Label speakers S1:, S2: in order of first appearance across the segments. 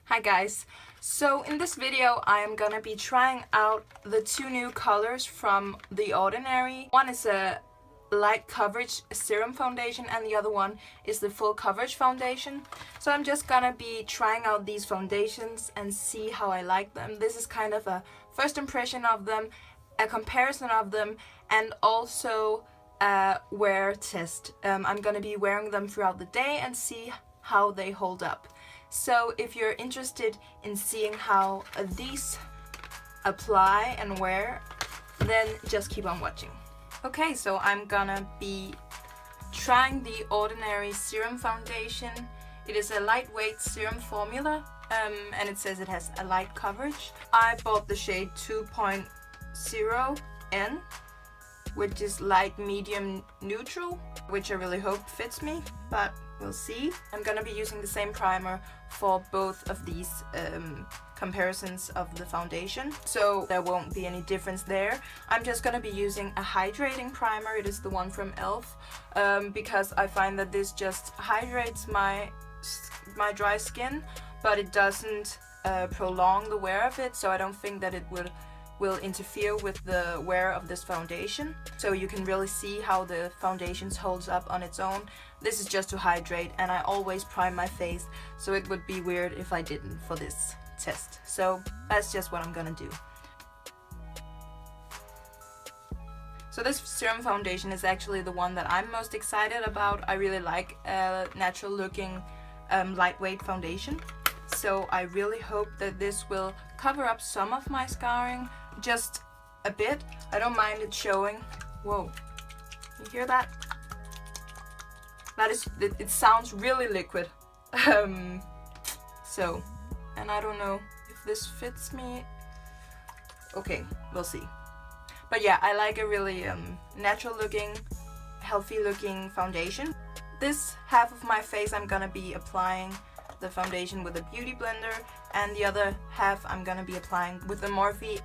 S1: Hi guys, so in this video I am gonna be trying out the two new colors from The Ordinary. One is a light coverage serum foundation and the other one is the full coverage foundation. So I'm just gonna be trying out these foundations and see how I like them. This is kind of a first impression of them, a comparison of them, and also a wear test. I'm gonna be wearing them throughout the day and see how they hold up. So if you're interested in seeing how these apply and wear, then just keep on watching. Okay, so I'm gonna be trying the Ordinary Serum Foundation. It is a lightweight serum formula, and it says it has a light coverage. I bought the shade 2.0N, which is light, medium, neutral, which I really hope fits me, but we'll see. I'm gonna be using the same primer for both of these comparisons of the foundation, so there won't be any difference there. I'm just gonna be using a hydrating primer. It is the one from e.l.f. Because I find that this just hydrates my dry skin, but it doesn't prolong the wear of it, so I don't think that it will interfere with the wear of this foundation. So you can really see how the foundation holds up on its own. This is just to hydrate, and I always prime my face, so it would be weird if I didn't for this test. So that's just what I'm gonna do. So this serum foundation is actually the one that I'm most excited about. I really like a natural looking lightweight foundation. So I really hope that this will cover up some of my scarring, just a bit. I don't mind it showing. Whoa, you hear that? That is, it sounds really liquid. So, and I don't know if this fits me. Okay, we'll see. But yeah, I like a really natural looking, healthy looking foundation. This half of my face I'm gonna be applying the foundation with a beauty blender, and the other half I'm gonna be applying with the Morphe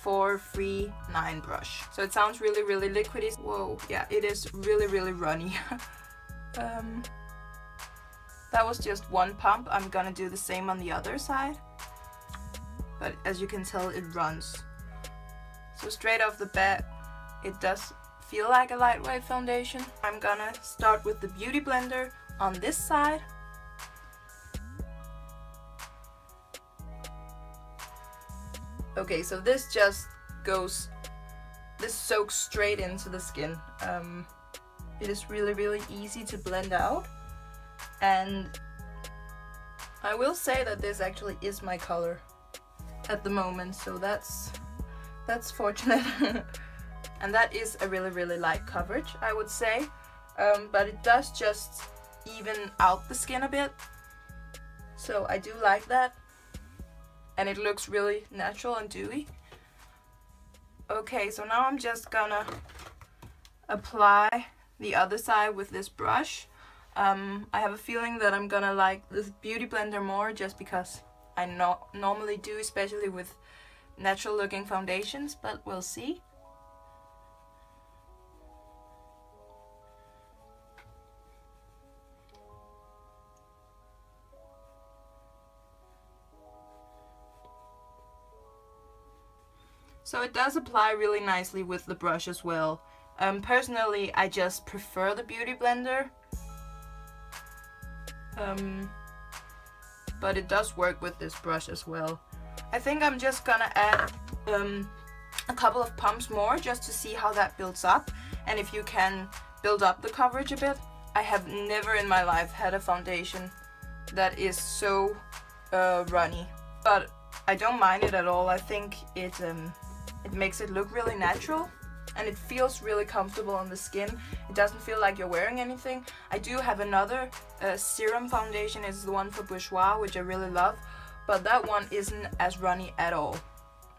S1: M439 brush. So it sounds really, really liquidy. Whoa, yeah, it is really, really runny. That was just one pump. I'm gonna do the same on the other side, but as you can tell, it runs. So straight off the bat, it does feel like a lightweight foundation. I'm gonna start with the beauty blender on this side. Okay, so this just soaks straight into the skin. It is really, really easy to blend out, and I will say that this actually is my color at the moment, so that's fortunate. And that is a really, really light coverage, I would say, but it does just even out the skin a bit, so I do like that. And it looks really natural and dewy. Okay, so now I'm just gonna apply the other side with this brush. I have a feeling that I'm gonna like this beauty blender more, just because I normally do, especially with natural looking foundations, but we'll see. So it does apply really nicely with the brush as well. Personally, I just prefer the beauty blender, but it does work with this brush as well. I think I'm just gonna add a couple of pumps more just to see how that builds up, and if you can build up the coverage a bit. I have never in my life had a foundation that is so runny, but I don't mind it at all. I think it makes it look really natural, and it feels really comfortable on the skin. It doesn't feel like you're wearing anything. I do have another serum foundation. It's the one for Bourjois, which I really love, but that one isn't as runny at all.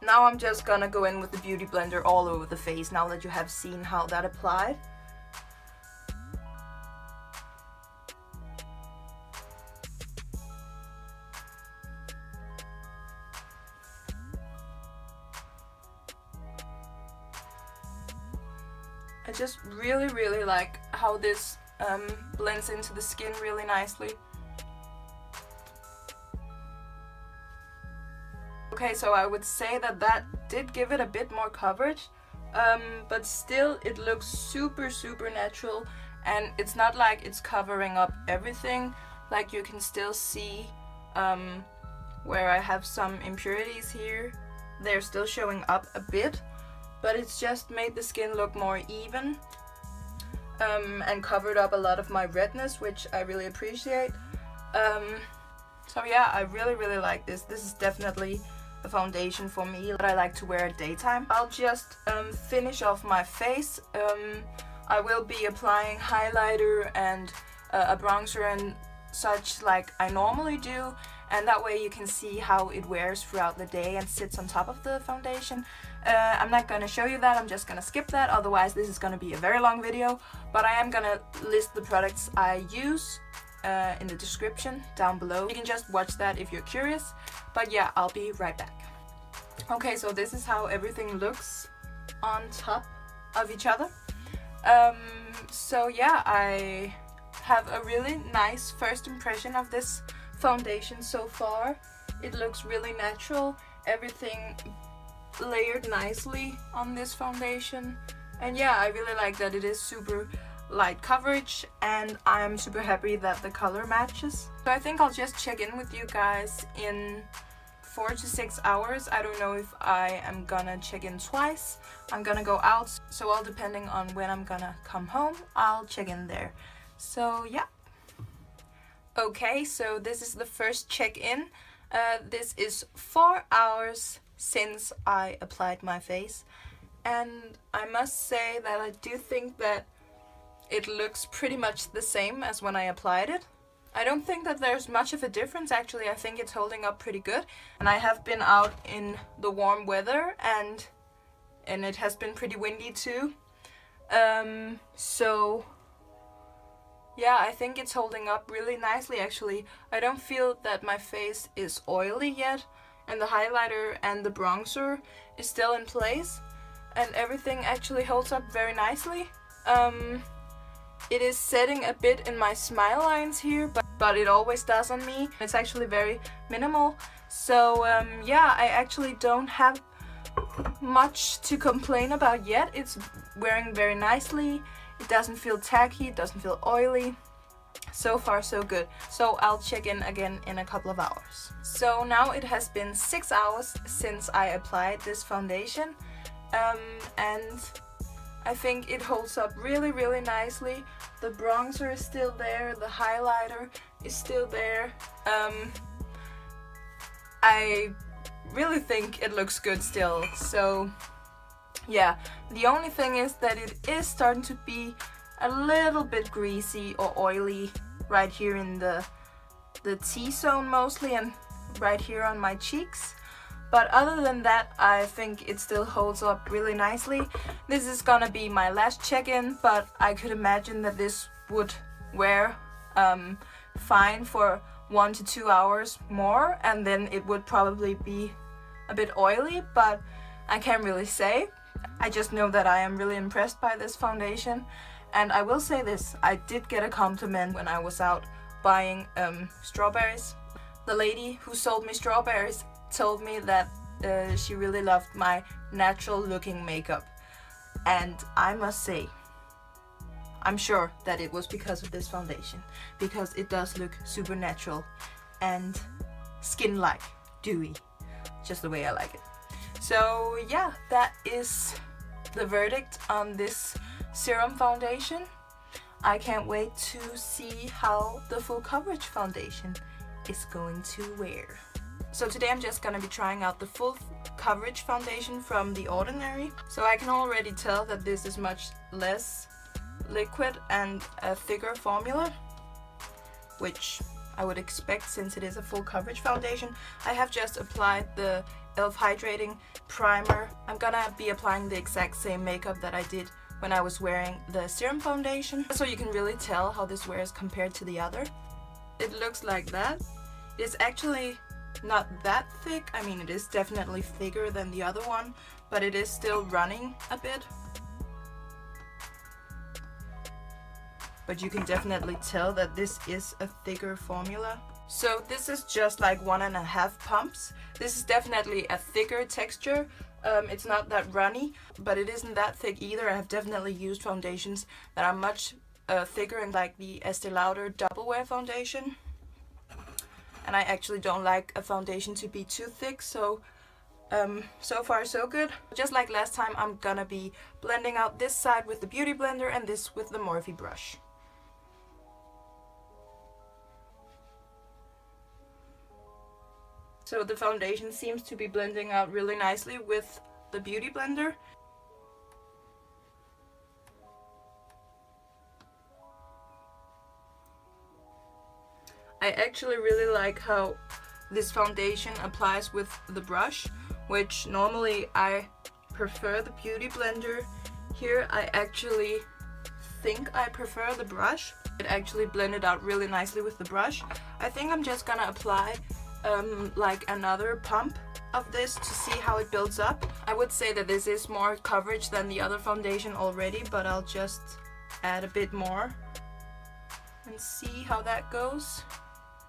S1: Now I'm just gonna go in with the beauty blender all over the face, now that you have seen how that applied. I just really, really like how this blends into the skin really nicely. Okay, so I would say that that did give it a bit more coverage, but still it looks super natural, and it's not like it's covering up everything. Like, you can still see where I have some impurities here. They're still showing up a bit, but it's just made the skin look more even, and covered up a lot of my redness, which I really appreciate. So yeah, I really like this. This is definitely a foundation for me that I like to wear at daytime. I'll just finish off my face. I will be applying highlighter and a bronzer and such like I normally do, and that way you can see how it wears throughout the day and sits on top of the foundation. I'm not gonna show you that, I'm just gonna skip that, otherwise this is gonna be a very long video, but I am gonna list the products I use in the description down below. You can just watch that if you're curious, but yeah, I'll be right back. Okay, so this is how everything looks on top of each other. So yeah, I have a really nice first impression of this foundation so far. It looks really natural, everything layered nicely on this foundation, and yeah, I really like that it is super light coverage, and I'm super happy that the color matches. So I think I'll just check in with you guys in 4 to 6 hours. I don't know if I am gonna check in twice. I'm gonna go out, so all depending on when I'm gonna come home, I'll check in there. So yeah. Okay, so this is the first check-in. This is 4 hours since I applied my face, and I must say that I do think that it looks pretty much the same as when I applied it. I don't think that there's much of a difference actually. I think it's holding up pretty good, and I have been out in the warm weather and it has been pretty windy too. So yeah, I think it's holding up really nicely actually. I don't feel that my face is oily yet, and the highlighter and the bronzer is still in place, and everything actually holds up very nicely. It is setting a bit in my smile lines here, but it always does on me. It's actually very minimal. So yeah, I actually don't have much to complain about yet. It's wearing very nicely. It doesn't feel tacky, it doesn't feel oily. So far so good. So I'll check in again in a couple of hours. So now it has been 6 hours since I applied this foundation, and I think it holds up really nicely. The bronzer is still there, the highlighter is still there. I really think it looks good still. So yeah, the only thing is that it is starting to be a little bit greasy or oily right here in the T-zone mostly, and right here on my cheeks. But other than that, I think it still holds up really nicely. This is gonna be my last check-in, but I could imagine that this would wear fine for 1 to 2 hours more, and then it would probably be a bit oily, but I can't really say. I just know that I am really impressed by this foundation. And I will say this, I did get a compliment when I was out buying strawberries. The lady who sold me strawberries told me that she really loved my natural looking makeup, and I must say, I'm sure that it was because of this foundation, because it does look super natural and skin-like, dewy, just the way I like it. So yeah, that is the verdict on this serum foundation. I can't wait to see how the full coverage foundation is going to wear. So today I'm just gonna be trying out the full coverage foundation from The Ordinary. So I can already tell that this is much less liquid and a thicker formula, which I would expect since it is a full coverage foundation. I have just applied the e.l.f. Hydrating Primer. I'm gonna be applying the exact same makeup that I did when I was wearing the serum foundation, so you can really tell how this wears compared to the other. It looks like that. It's actually not that thick. I mean, it is definitely thicker than the other one, but it is still running a bit. But you can definitely tell that this is a thicker formula. So this is just like 1.5 pumps. This is definitely a thicker texture. It's not that runny, but it isn't that thick either. I have definitely used foundations that are much thicker, and like the Estee Lauder Double Wear foundation. And I actually don't like a foundation to be too thick, so so far so good. Just like last time, I'm gonna be blending out this side with the Beauty Blender and this with the Morphe brush. So the foundation seems to be blending out really nicely with the Beauty Blender. I actually really like how this foundation applies with the brush, which normally I prefer the Beauty Blender. Here I actually think I prefer the brush. It actually blended out really nicely with the brush. I think I'm just gonna apply like another pump of this to see how it builds up. I would say that this is more coverage than the other foundation already, but I'll just add a bit more and see how that goes.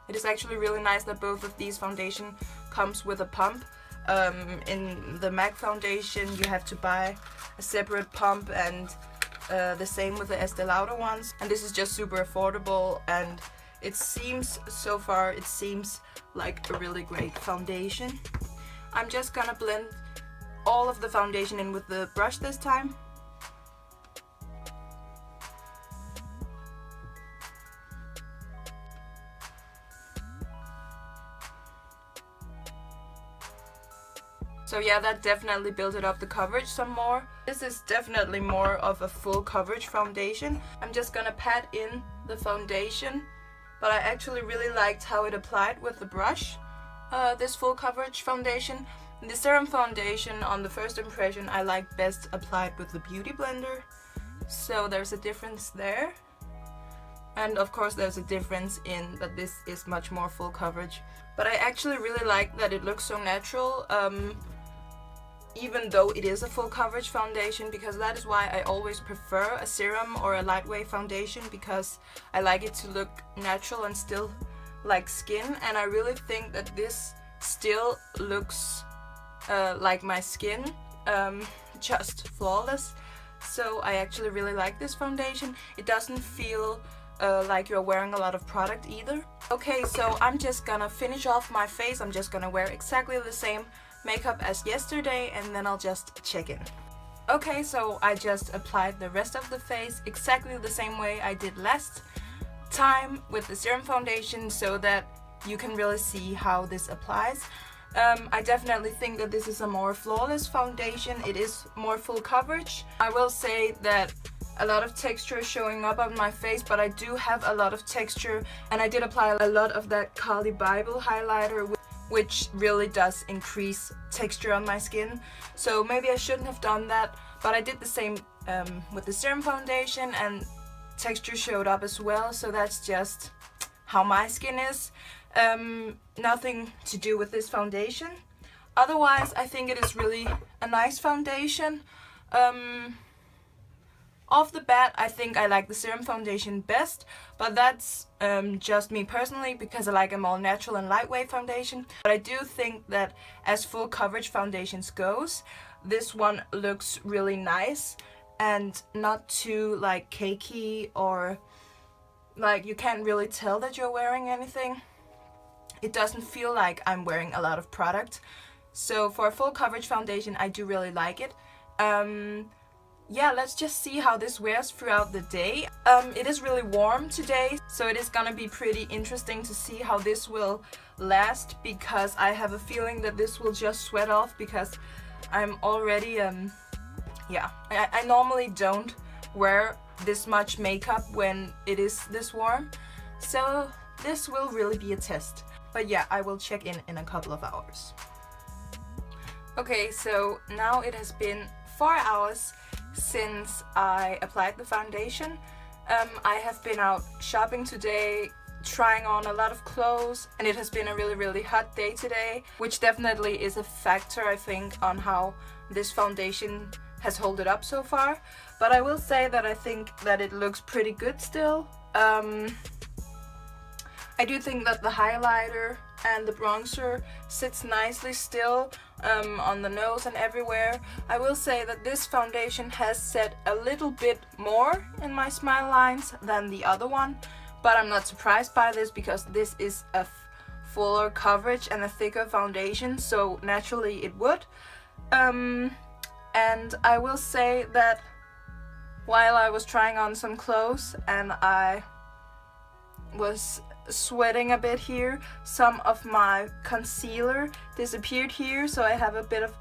S1: It is actually really nice that both of these foundation comes with a pump. In the MAC foundation you have to buy a separate pump, and the same with the Estee Lauder ones, and this is just super affordable, and it seems, so far it seems like a really great foundation. I'm just gonna blend all of the foundation in with the brush this time. So yeah, that definitely built it up the coverage some more. This is definitely more of a full coverage foundation. I'm just gonna pat in the foundation, but I actually really liked how it applied with the brush, this full coverage foundation. The Serum foundation, on the first impression, I like best applied with the Beauty Blender. So there's a difference there. And of course there's a difference in that this is much more full coverage. But I actually really like that it looks so natural, even though it is a full coverage foundation, because that is why I always prefer a serum or a lightweight foundation, because I like it to look natural and still like skin, and I really think that this still looks like my skin, just flawless. So I actually really like this foundation. It doesn't feel like you're wearing a lot of product either. Okay, so I'm just gonna finish off my face. I'm just gonna wear exactly the same makeup as yesterday, and then I'll just check in. Okay, so I just applied the rest of the face exactly the same way I did last time with the Serum foundation, so that you can really see how this applies. I definitely think that this is a more flawless foundation. It is more full coverage. I will say that a lot of texture is showing up on my face, but I do have a lot of texture, and I did apply a lot of that Carli Bybel highlighter, which really does increase texture on my skin. So maybe I shouldn't have done that, but I did the same with the Serum foundation, and texture showed up as well, so that's just how my skin is. Nothing to do with this foundation. Otherwise, I think it is really a nice foundation. Off the bat, I think I like the Serum foundation best, but that's just me personally, because I like a more natural and lightweight foundation. But I do think that as full coverage foundations goes, this one looks really nice and not too like cakey, or like you can't really tell that you're wearing anything. It doesn't feel like I'm wearing a lot of product. So for a full coverage foundation, I do really like it. Yeah, let's just see how this wears throughout the day. It is really warm today, so it is gonna be pretty interesting to see how this will last, because I have a feeling that this will just sweat off, because I'm already, yeah, I normally don't wear this much makeup when it is this warm, so this will really be a test. But yeah, I will check in a couple of hours. Okay, so now it has been 4 hours since I applied the foundation. I have been out shopping today, trying on a lot of clothes, and it has been a really hot day today, which definitely is a factor, I think, on how this foundation has held it up so far. But I will say that I think that it looks pretty good still. I do think that the highlighter and the bronzer sits nicely still on the nose and everywhere. I will say that this foundation has set a little bit more in my smile lines than the other one, but I'm not surprised by this because this is a fuller coverage and a thicker foundation, so naturally it would. And I will say that while I was trying on some clothes and I was sweating a bit here, some of my concealer disappeared here, so I have a bit of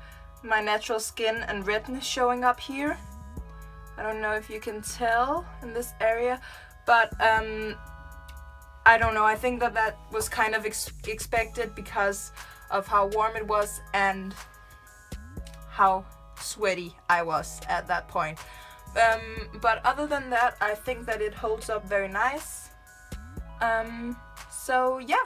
S1: my natural skin and redness showing up here. I don't know if you can tell in this area, but I don't know, I think that that was kind of expected because of how warm it was and how sweaty I was at that point. But other than that, I think that it holds up very nice. So yeah,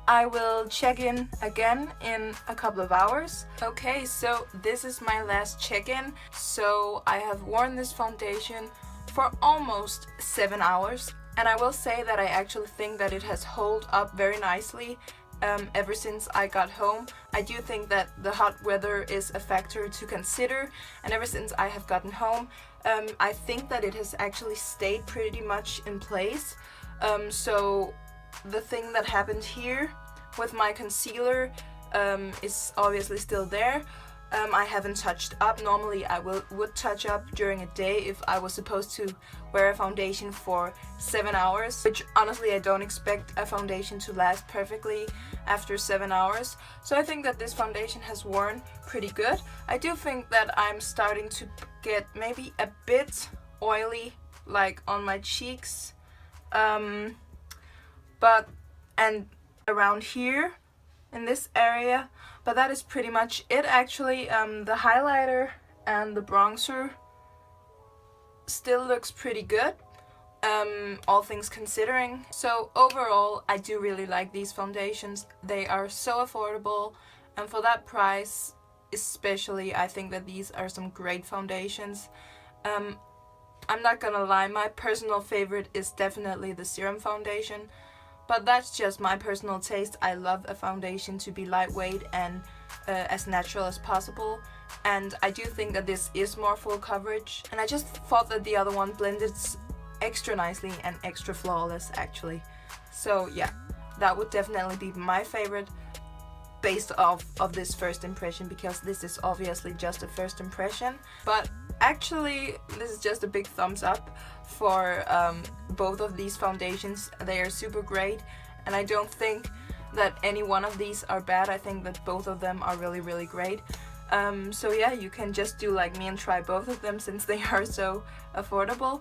S1: I will check in again in a couple of hours. Okay, so this is my last check-in. So I have worn this foundation for almost 7 hours, and I will say that I actually think that it has held up very nicely ever since I got home. I do think that the hot weather is a factor to consider, and ever since I have gotten home, I think that it has actually stayed pretty much in place. So the thing that happened here with my concealer is obviously still there. I haven't touched up. Normally I would touch up during a day if I was supposed to wear a foundation for 7 hours, which honestly I don't expect a foundation to last perfectly after 7 hours. So I think that this foundation has worn pretty good. I do think that I'm starting to get maybe a bit oily, like on my cheeks, and around here in this area, but that is pretty much it actually. The highlighter and the bronzer still looks pretty good, all things considering. So overall, I do really like these foundations. They are so affordable, and for that price especially, I think that these are some great foundations. I'm not gonna lie, my personal favorite is definitely the Serum foundation, but that's just my personal taste. I love a foundation to be lightweight and as natural as possible, and I do think that this is more full coverage, and I just thought that the other one blended extra nicely and extra flawless actually. So yeah, that would definitely be my favorite based off of this first impression, because this is obviously just a first impression, but actually this is just a big thumbs up for both of these foundations. They are super great, and I don't think that any one of these are bad. I think that both of them are really great. So yeah, you can just do like me and try both of them since they are so affordable.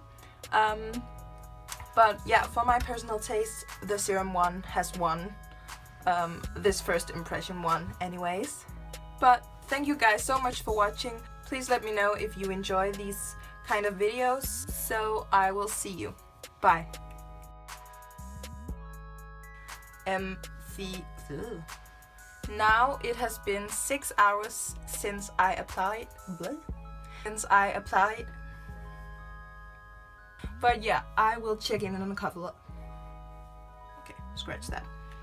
S1: But yeah, for my personal taste, the Serum one has won this first impression one anyways. But thank you guys so much for watching. Please let me know if you enjoy these kind of videos. So I will see you. Bye. Now it has been 6 hours since I applied. But yeah, I will check in a couple of... Okay, scratch that.